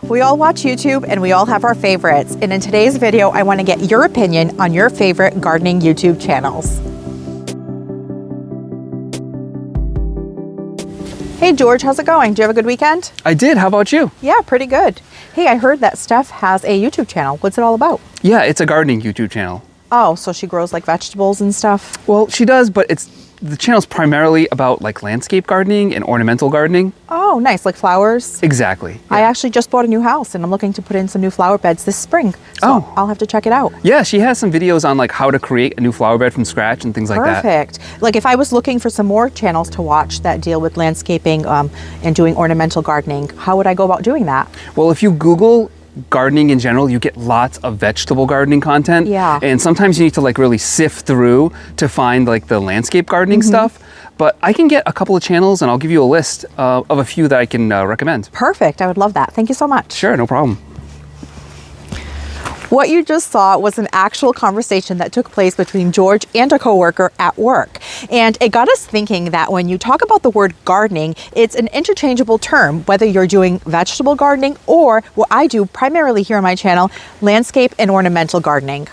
We all watch YouTube and we all have our favorites. And in today's video, I want to get your opinion on your favorite gardening YouTube channels. Hey George, how's it going? Do you have a good weekend? I did. How about you? Yeah, pretty good. Hey, I heard that Steph has a YouTube channel. What's it all about? Yeah, it's a gardening YouTube channel. Oh, so she grows like vegetables and stuff? Well, she does, but the channel's primarily about like landscape gardening and ornamental gardening. Oh, nice, like flowers? Exactly. Yeah. I actually just bought a new house and I'm looking to put in some new flower beds this spring. So I'll have to check it out. Yeah, she has some videos on like how to create a new flower bed from scratch and things like that. Perfect. Like if I was looking for some more channels to watch that deal with landscaping and doing ornamental gardening, how would I go about doing that? Well, if you Google gardening in general, you get lots of vegetable gardening content. Yeah. And sometimes you need to like really sift through to find like the landscape gardening stuff. But I can get a couple of channels and I'll give you a list of a few that I can recommend. Perfect. I would love that. Thank you so much. Sure, no problem. What you just saw was an actual conversation that took place between George and a coworker at work. And it got us thinking that when you talk about the word gardening, it's an interchangeable term, whether you're doing vegetable gardening or what I do primarily here on my channel, landscape and ornamental gardening.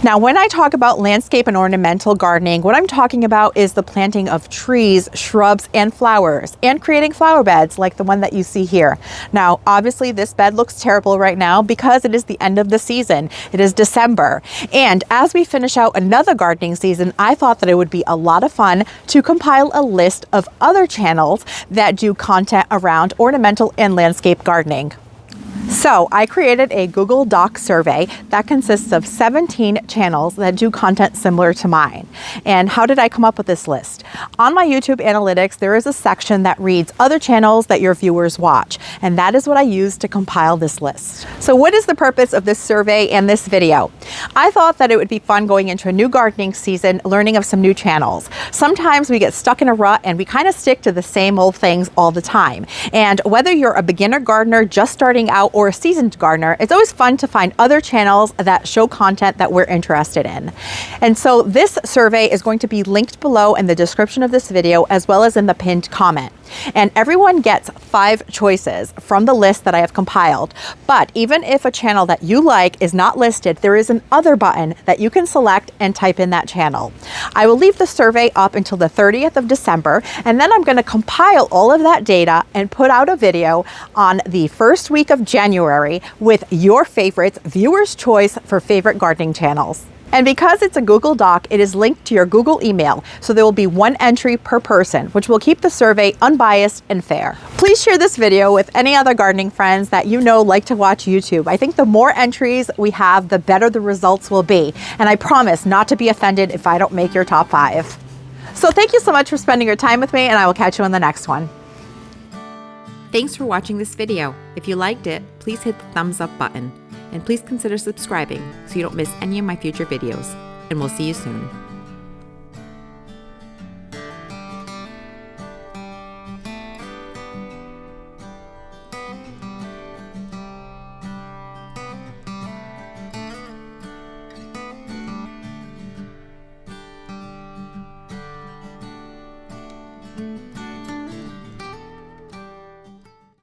Now, when I talk about landscape and ornamental gardening, what I'm talking about is the planting of trees, shrubs, and flowers, and creating flower beds like the one that you see here. Now, obviously, this bed looks terrible right now because it is the end of the season. It is December. And as we finish out another gardening season, I thought that it would be a lot of fun to compile a list of other channels that do content around ornamental and landscape gardening. So I created a Google Doc survey that consists of 17 channels that do content similar to mine. And how did I come up with this list? On my YouTube analytics, there is a section that reads other channels that your viewers watch. And that is what I used to compile this list. So what is the purpose of this survey and this video? I thought that it would be fun going into a new gardening season, learning of some new channels. Sometimes we get stuck in a rut and we kind of stick to the same old things all the time. And whether you're a beginner gardener just starting out or a seasoned gardener, it's always fun to find other channels that show content that we're interested in. And so this survey is going to be linked below in the description of this video as well as in the pinned comment. And everyone gets 5 choices from the list that I have compiled. But even if a channel that you like is not listed, there is an other button that you can select and type in that channel. I will leave the survey up until the 30th of December, and then I'm going to compile all of that data and put out a video on the first week of January with your favorites, viewers' choice for favorite gardening channels. And because it's a Google Doc, it is linked to your Google email, so there will be 1 entry per person, which will keep the survey unbiased and fair. Please share this video with any other gardening friends that you know like to watch YouTube. I think the more entries we have, the better the results will be. And I promise not to be offended if I don't make your top 5. So thank you so much for spending your time with me, and I will catch you in the next one. Thanks for watching this video. If you liked it, please hit the thumbs up button. And please consider subscribing so you don't miss any of my future videos. And we'll see you soon.